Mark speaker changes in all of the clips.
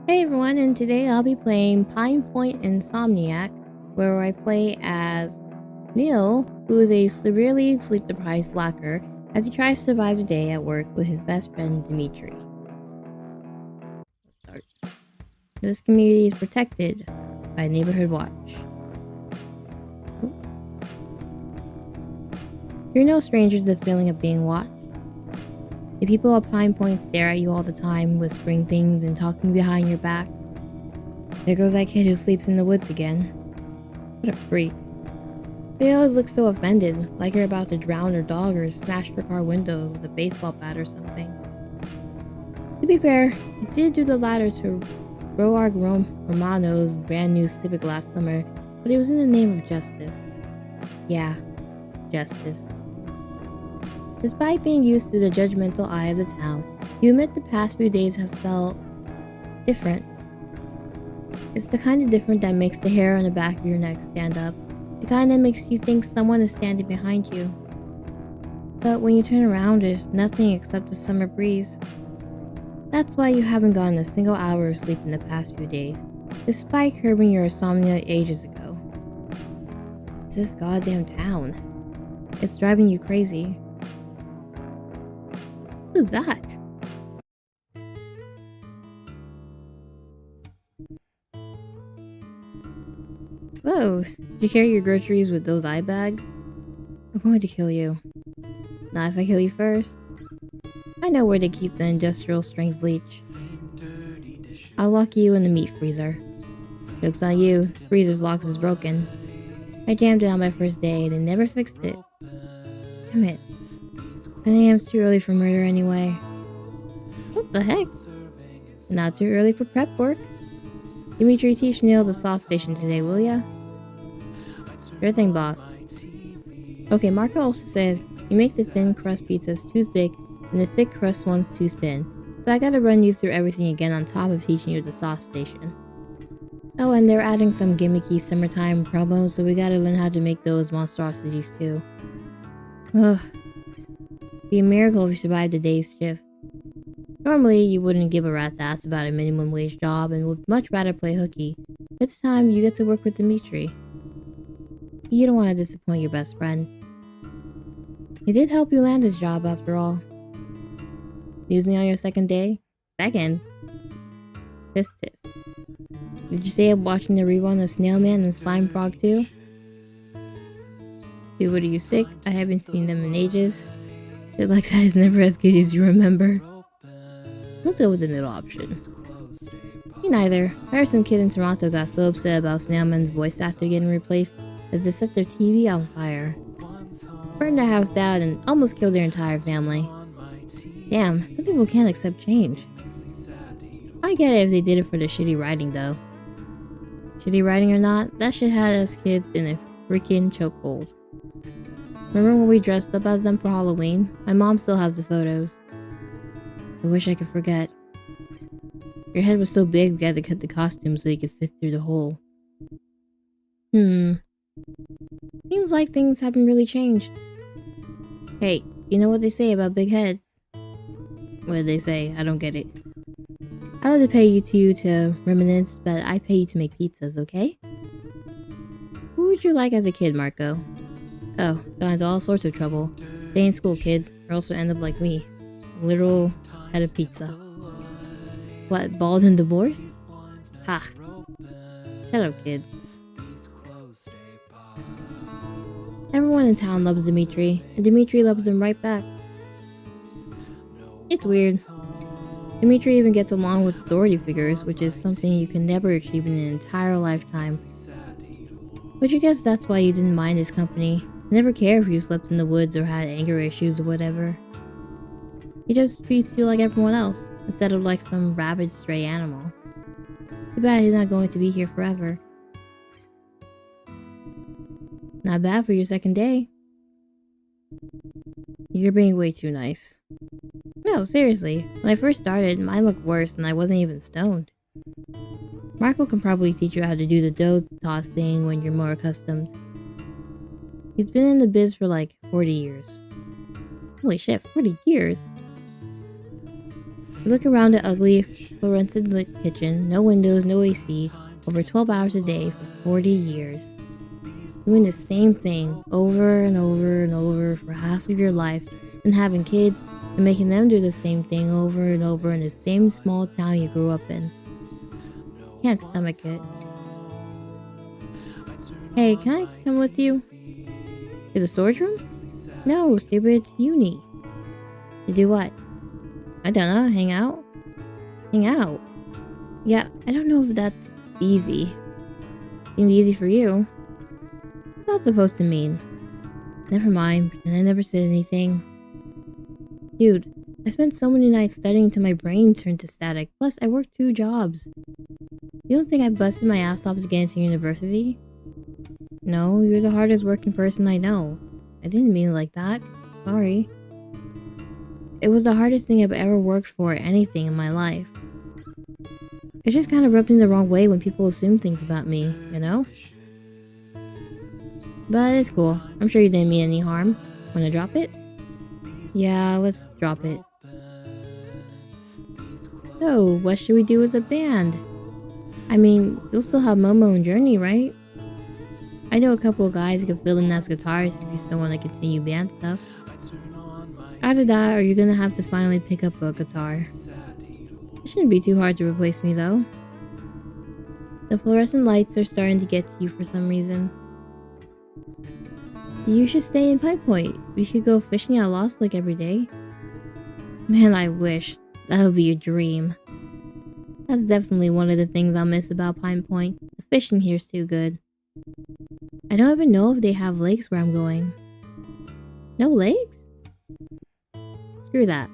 Speaker 1: Hey everyone, and today I'll be playing Pine Point Insomniac, where I play as Neil, who is a severely sleep-deprived slacker, as he tries to survive the day at work with his best friend Dimitri. Let's start. This community is protected by Neighborhood Watch. You're no stranger to the feeling of being watched. The people at Pine Point stare at you all the time, whispering things and talking behind your back. There goes that kid who sleeps in the woods again. What a freak. They always look so offended, like you're about to drown their dog or smash their car windows with a baseball bat or something. To be fair, you did do the latter to Romano's brand new Civic last summer, but it was in the name of justice. Yeah, justice. Despite being used to the judgmental eye of the town, you admit the past few days have felt different. It's the kind of different that makes the hair on the back of your neck stand up. The kind that makes you think someone is standing behind you. But when you turn around, there's nothing except the summer breeze. That's why you haven't gotten a single hour of sleep in the past few days, despite curbing your insomnia ages ago. It's this goddamn town. It's driving you crazy. Who's that? Whoa, did you carry your groceries with those eye bags? I'm going to kill you. Not if I kill you first. I know where to keep the industrial strength leech. I'll lock you in the meat freezer. Joke's on you, the freezer's lock is broken. I jammed it on my first day and they never fixed it. Damn it. 10 a.m.'s too early for murder anyway. What the heck? Not too early for prep work. Dimitri, teach Neil the sauce station today, will ya? Sure thing, boss. Okay, Marco also says you make the thin crust pizzas too thick and the thick crust ones too thin. So I gotta run you through everything again on top of teaching you the sauce station. Oh, and they're adding some gimmicky summertime promos, so we gotta learn how to make those monstrosities too. Ugh. Be a miracle if you survived the day's shift. Normally, you wouldn't give a rat's ass about a minimum wage job and would much rather play hooky. This time, you get to work with Dimitri. You don't want to disappoint your best friend. He did help you land this job after all. Snoozing on your second day? Second? Tisk tisk. Did you stay up watching the rerun of Snail Man and Slime Frog too? Dude, what are you, sick? I haven't seen them in ages. Shit like that is never as good as you remember. Let's go with the middle option. Me neither. I heard some kid in Toronto got so upset about Snailman's voice actor getting replaced that they set their TV on fire. Burned their house down and almost killed their entire family. Damn, some people can't accept change. I get it if they did it for the shitty writing though. Shitty writing or not, that shit had us kids in a freaking chokehold. Remember when we dressed up as them for Halloween? My mom still has the photos. I wish I could forget. Your head was so big we had to cut the costume so you could fit through the hole. Seems like things haven't really changed. Hey, you know what they say about big heads? What did they say? I don't get it. I'd love to pay you to reminisce, but I pay you to make pizzas, okay? Who would you like as a kid, Marco? Oh, got into all sorts of trouble. Stay in school, kids, or else you'll end up like me. A literal head of pizza. What, bald and divorced? Ha. Shut up, kid. Everyone in town loves Dimitri, and Dimitri loves them right back. It's weird. Dimitri even gets along with authority figures, which is something you can never achieve in an entire lifetime. Which I guess that's why you didn't mind his company. Never care if you slept in the woods or had anger issues or whatever. He just treats you like everyone else, instead of like some rabid stray animal. Too bad he's not going to be here forever. Not bad for your second day. You're being way too nice. No, seriously, when I first started, mine looked worse and I wasn't even stoned. Marco can probably teach you how to do the dough toss thing when you're more accustomed. He's been in the biz for like 40 years. Holy shit, 40 years? You look around the ugly, fluorescent lit kitchen, no windows, no AC, over 12 hours a day for 40 years. Doing the same thing over and over and over for half of your life, and having kids and making them do the same thing over and over in the same small town you grew up in. Can't stomach it. Hey, can I come with you? To the storage room? No, stupid, it's uni. To do what? I don't know, hang out? Hang out? Yeah, I don't know if that's easy. Seemed easy for you. What's that supposed to mean? Never mind, pretend I never said anything. Dude, I spent so many nights studying till my brain turned to static, plus I worked 2 jobs. You don't think I busted my ass off to get into university? No, you're the hardest working person I know. I didn't mean it like that. Sorry. It was the hardest thing I've ever worked for anything in my life. It just kind of rubbed me the wrong way when people assume things about me, you know? But it's cool. I'm sure you didn't mean any harm. Wanna drop it? Yeah, let's drop it. So, what should we do with the band? I mean, you'll still have Momo and Journey, right? I know a couple of guys who can fill in as guitarists if you still want to continue band stuff. Either that or you're gonna have to finally pick up a guitar. It shouldn't be too hard to replace me though. The fluorescent lights are starting to get to you for some reason. You should stay in Pipe Point. We could go fishing at Lost Lake every day. Man, I wish. That would be a dream. That's definitely one of the things I'll miss about Pine Point. The fishing here's too good. I don't even know if they have lakes where I'm going. No lakes? Screw that.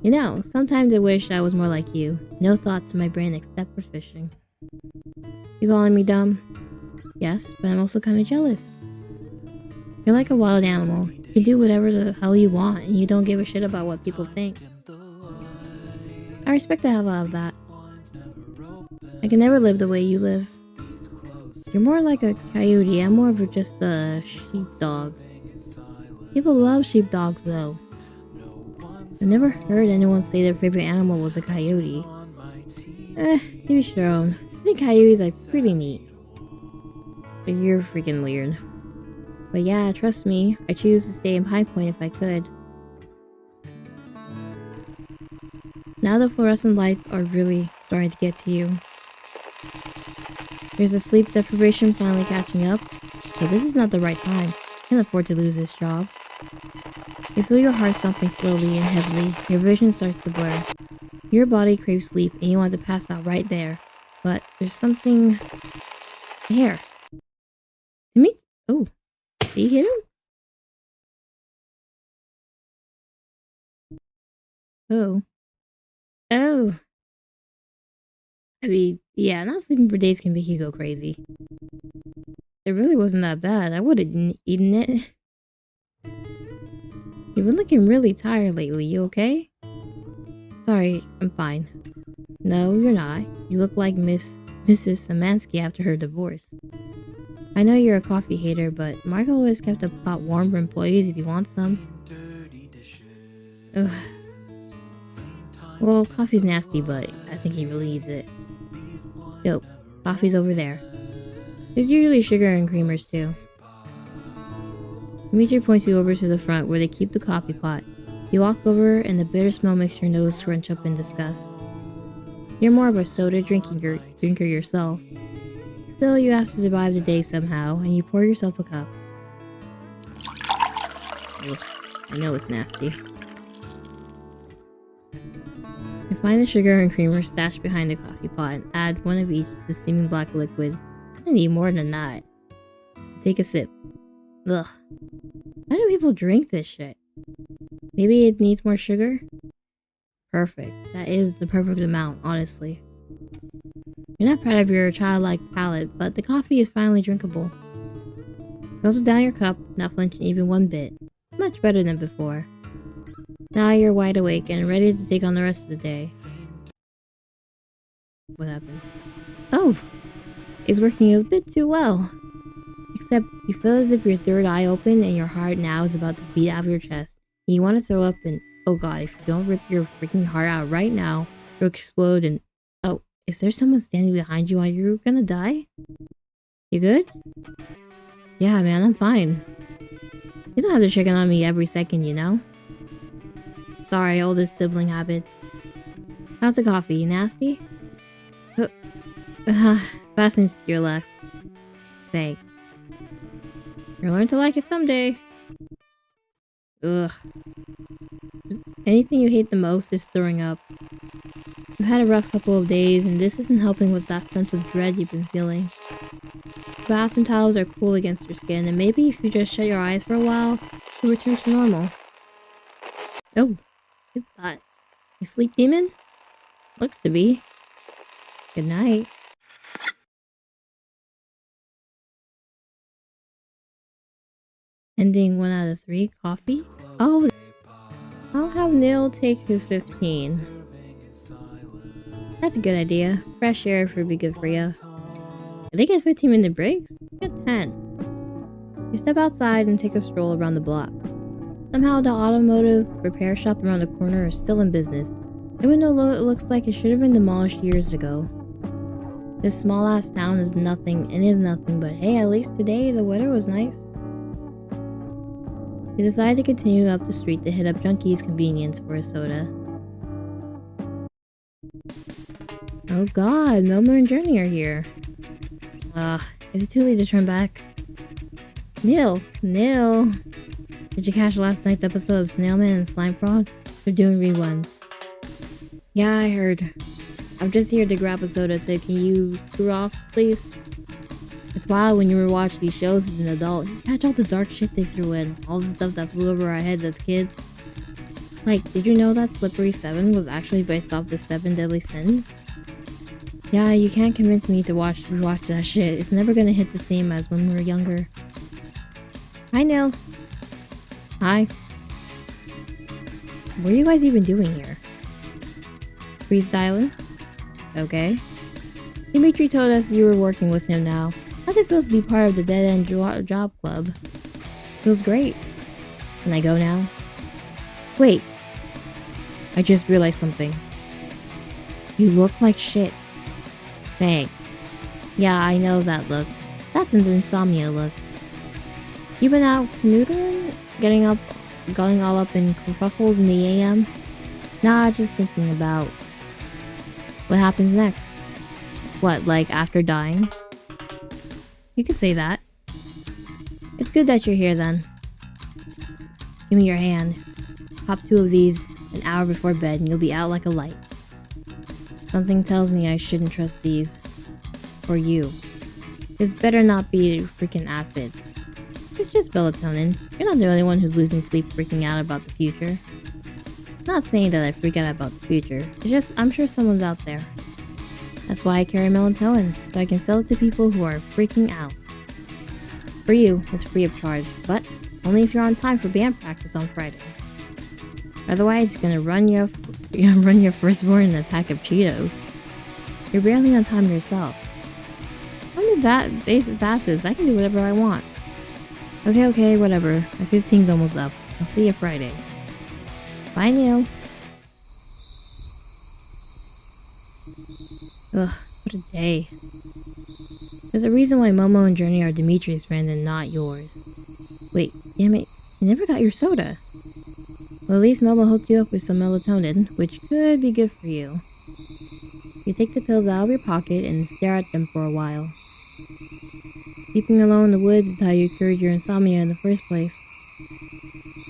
Speaker 1: You know, sometimes I wish I was more like you. No thoughts in my brain except for fishing. You calling me dumb? Yes, but I'm also kind of jealous. You're like a wild animal. You can do whatever the hell you want and you don't give a shit about what people think. I respect the hell out of that. I can never live the way you live. You're more like a coyote, I'm more of just a sheepdog. People love sheepdogs though. I've never heard anyone say their favorite animal was a coyote. Each their own. I think coyotes are pretty neat. But you're freaking weird. But yeah, trust me, I choose to stay in High Point if I could. Now the fluorescent lights are really starting to get to you. There's a sleep deprivation finally catching up, but this is not the right time. Can't afford to lose this job. You feel your heart thumping slowly and heavily, your vision starts to blur. Your body craves sleep and you want to pass out right there, but there's something... there. Dimitri... oh, did he hit him? Oh. Oh. I mean, yeah, not sleeping for days can make you go crazy. It really wasn't that bad. I would have eaten it. You've been looking really tired lately. You okay? Sorry, I'm fine. No, you're not. You look like Mrs. Samansky after her divorce. I know you're a coffee hater, but Marco always kept a pot warm for employees if you want some. Ugh. Well, coffee's nasty, but I think he really needs it. Dope. Coffee's over there. There's usually sugar and creamers too. Dimitri points you over to the front where they keep the coffee pot. You walk over and the bitter smell makes your nose scrunch up in disgust. You're more of a soda drinker yourself. Still, you have to survive the day somehow, and you pour yourself a cup. Ugh, I know it's nasty. You find the sugar and creamer stashed behind the coffee pot and add one of each to the steaming black liquid. I need more than that. Take a sip. Ugh. How do people drink this shit? Maybe it needs more sugar? Perfect. That is the perfect amount, honestly. You're not proud of your childlike palate, but the coffee is finally drinkable. Goes down your cup, not flinching even one bit. Much better than before. Now you're wide awake and ready to take on the rest of the day. What happened? Oh! It's working a bit too well. Except you feel as if your third eye opened and your heart now is about to beat out of your chest. And you want to throw up and Oh god, if you don't rip your freaking heart out right now, you'll explode and... Oh, is there someone standing behind you while you're gonna die? You good? Yeah, man, I'm fine. You don't have to check in on me every second, you know? Sorry, oldest sibling habits. How's the coffee? Nasty? Bathroom's to your left. Thanks. You'll learn to like it someday. Ugh. Anything you hate the most is throwing up. You've had a rough couple of days, and this isn't helping with that sense of dread you've been feeling. Bathroom towels are cool against your skin, and maybe if you just shut your eyes for a while, you'll return to normal. Oh, what's that? A sleep demon? Looks to be. Good night. Ending 1 out of 3. Coffee? Oh, I'll have Neil take his 15. That's a good idea. Fresh air would be good for you. Did they get 15-minute breaks? Get 10. You step outside and take a stroll around the block. Somehow the automotive repair shop around the corner is still in business, even though it looks like it should have been demolished years ago. This small ass town is nothing but hey, at least today the weather was nice. You decide to continue up the street to hit up Junkie's convenience for a soda. Oh god, Momo and Journey are here. Is it too late to turn back? Neil! Did you catch last night's episode of Snailman and Slime Frog? They're doing reruns. Yeah, I heard. I'm just here to grab a soda, so can you screw off, please? It's wild when you rewatch these shows as an adult. You catch all the dark shit they threw in, all the stuff that flew over our heads as kids. Like, did you know that Slippery 7 was actually based off the 7 Deadly Sins? Yeah, you can't convince me to rewatch that shit. It's never gonna hit the same as when we were younger. Hi, Neil. Hi. What are you guys even doing here? Freestyling? Okay. Dimitri told us you were working with him now. How's it feel to be part of the Dead End Job Club? Feels great. Can I go now? Wait. I just realized something. You look like shit. Thanks. Yeah, I know that look. That's an insomnia look. You been out canoodling? Going all up in kerfuffles in the AM? Nah, just thinking about what happens next. What, like after dying? You could say that. It's good that you're here then. Give me your hand. Pop 2 of these an hour before bed and you'll be out like a light. Something tells me I shouldn't trust these. For you. This better not be freaking acid. It's just melatonin. You're not the only one who's losing sleep freaking out about the future. Not saying that I freak out about the future. It's just I'm sure someone's out there. That's why I carry melatonin, so I can sell it to people who are freaking out. For you, it's free of charge, but only if you're on time for band practice on Friday. Otherwise, you're gonna run your firstborn in a pack of Cheetos. You're barely on time yourself. I'm the fastest. I can do whatever I want. Okay, whatever. My 15's almost up. I'll see you Friday. Bye, Neil. Ugh, what a day. There's a reason why Momo and Journey are Dimitri's friend and not yours. Wait, damn it, you never got your soda. Well, at least Momo hooked you up with some melatonin, which could be good for you. You take the pills out of your pocket and stare at them for a while. Sleeping alone in the woods is how you cured your insomnia in the first place.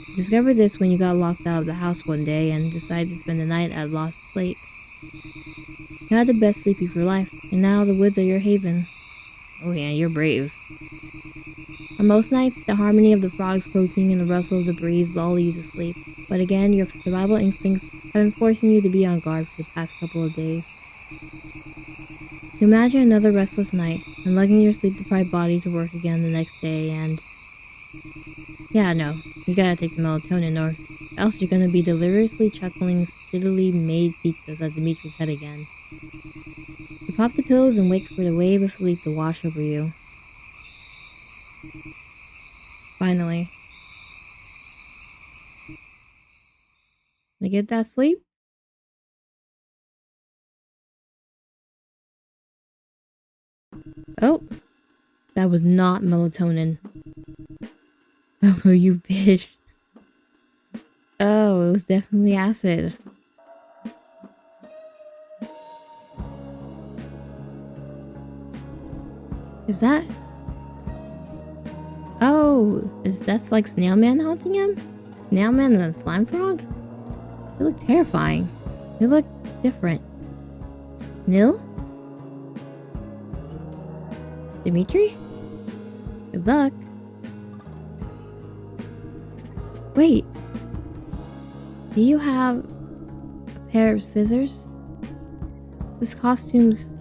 Speaker 1: You discovered this when you got locked out of the house one day and decided to spend the night at Lost Lake. You had the best sleep of your life, and now the woods are your haven. Oh yeah, you're brave. On most nights, the harmony of the frogs croaking and the rustle of the breeze lull you to sleep, but again, your survival instincts have been forcing you to be on guard for the past couple of days. You imagine another restless night, and lugging your sleep-deprived body to work again the next day, and... Yeah, no, you gotta take the melatonin, or else you're gonna be deliriously chuckling shittily made pizzas at Dimitri's head again. You pop the pills and wait for the wave of sleep to wash over you. Finally. Wanna get that sleep? Oh, that was not melatonin. Oh, you bitch. Oh, it was definitely acid. Is that? Oh, that's like Snail Man haunting him? Snail Man and the slime frog? They look terrifying. They look different. Nil? Dimitri? Good luck. Wait. Do you have a pair of scissors? This costume's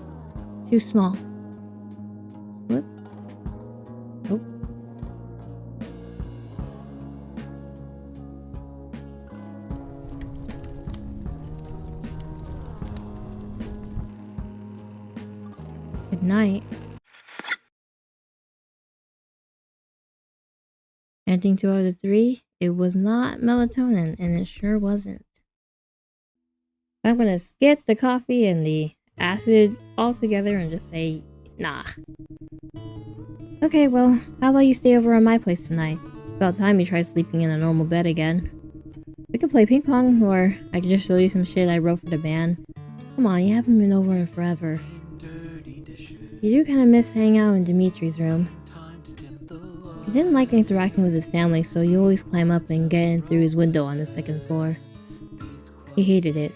Speaker 1: too small. Slip? Nope. Good night. Ending 2 out of 3, it was not melatonin, and it sure wasn't. I'm gonna skip the coffee and the acid altogether and just say, nah. Okay, well, how about you stay over at my place tonight? About time you tried sleeping in a normal bed again. We can play ping pong, or I can just show you some shit I wrote for the band. Come on, you haven't been over in forever. You do kinda miss hanging out in Dimitri's room. He didn't like interacting with his family, so you always climb up and get in through his window on the second floor. He hated it.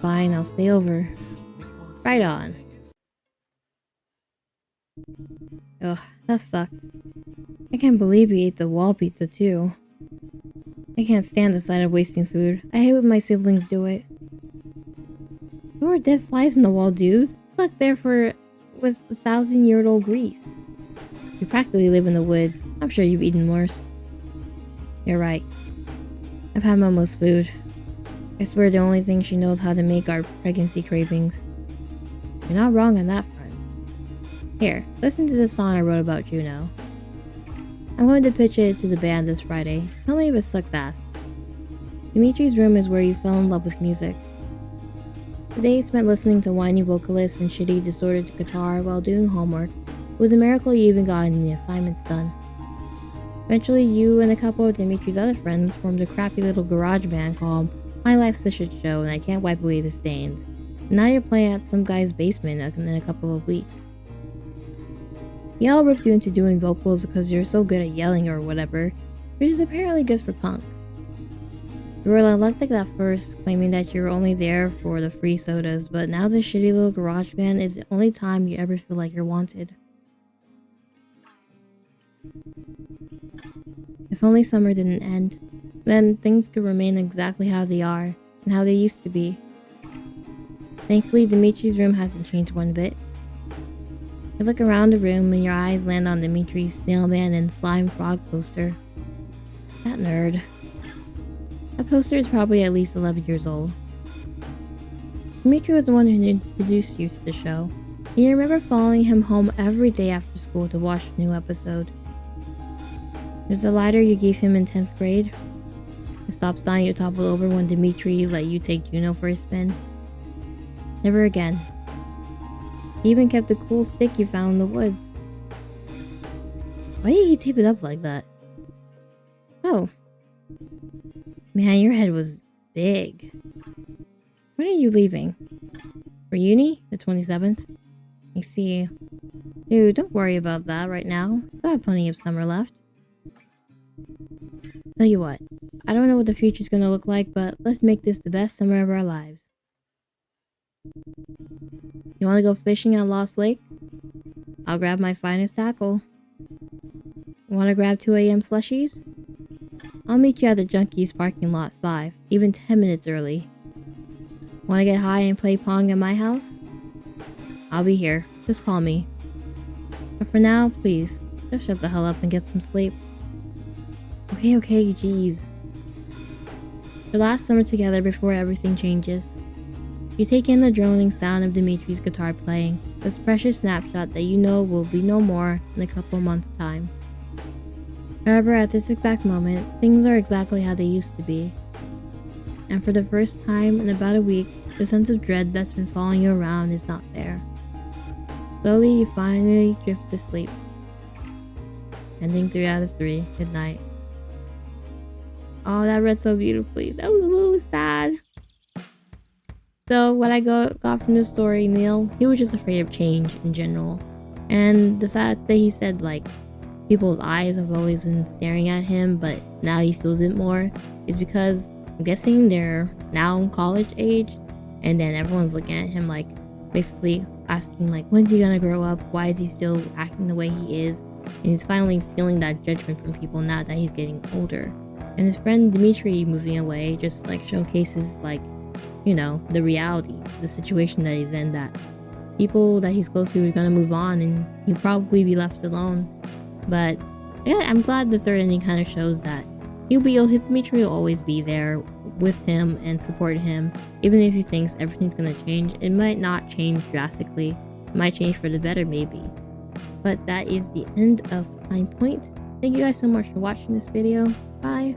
Speaker 1: Fine, I'll stay over. Right on. Ugh, that sucked. I can't believe he ate the wall pizza too. I can't stand the sight of wasting food. I hate when my siblings do it. There were dead flies in the wall, dude. Stuck there with 1,000-year-old grease. You practically live in the woods. I'm sure you've eaten worse. You're right. I've had Momo's food. I swear the only thing she knows how to make are pregnancy cravings. You're not wrong on that front. Here, listen to this song I wrote about Juno. I'm going to pitch it to the band this Friday. Tell me if it sucks ass. Dimitri's room is where you fell in love with music. The day spent listening to whiny vocalists and shitty distorted guitar while doing homework. It was a miracle you even got any assignments done. Eventually, you and a couple of Dimitri's other friends formed a crappy little garage band called My Life's a Shit Show and I Can't Wipe Away the Stains. And now you're playing at some guy's basement in a couple of weeks. He all ripped you into doing vocals because you're so good at yelling or whatever, which is apparently good for punk. You were electric at first, claiming that you were only there for the free sodas, but now this shitty little garage band is the only time you ever feel like you're wanted. If only summer didn't end, then things could remain exactly how they are, and how they used to be. Thankfully, Dimitri's room hasn't changed one bit. You look around the room and your eyes land on Dimitri's Snail Man and Slime Frog poster. That nerd. That poster is probably at least 11 years old. Dimitri was the one who introduced you to the show, and you remember following him home every day after school to watch a new episode. There's the lighter you gave him in 10th grade. The stop sign you toppled over when Dimitri let you take Juno for a spin. Never again. He even kept a cool stick you found in the woods. Why did he tape it up like that? Oh. Man, your head was big. When are you leaving? For uni? The 27th? I see. Dude, don't worry about that right now. Still have plenty of summer left. Tell you what, I don't know what the future's gonna look like, but let's make this the best summer of our lives. You wanna go fishing at Lost Lake? I'll grab my finest tackle. Wanna grab 2 a.m. slushies? I'll meet you at the Junkies parking lot 5, even 10 minutes early. Wanna get high and play Pong at my house? I'll be here, just call me. But for now, please, just shut the hell up and get some sleep. Okay, jeez. Your last summer together before everything changes. You take in the droning sound of Dimitri's guitar playing, this precious snapshot that you know will be no more in a couple months' time. However, at this exact moment, things are exactly how they used to be. And for the first time in about a week, the sense of dread that's been following you around is not there. Slowly, you finally drift to sleep. Ending 3 out of 3. Good night. Oh, that read so beautifully. That was a little sad. So what I got from this story, Neil, he was just afraid of change in general. And the fact that he said like people's eyes have always been staring at him, but now he feels it more, is because I'm guessing they're now college age, and then everyone's looking at him like basically asking like, when's he gonna grow up? Why is he still acting the way he is? And he's finally feeling that judgment from people now that he's getting older. And his friend Dimitri moving away just like showcases like, you know, the reality, the situation that he's in, that people that he's close to are gonna move on and he'll probably be left alone. But yeah, I'm glad the third ending kind of shows that Dimitri will always be there with him and support him, even if he thinks everything's gonna change. It might not change drastically, it might change for the better maybe. But that is the end of Pine Point. Thank you guys so much for watching this video. Bye.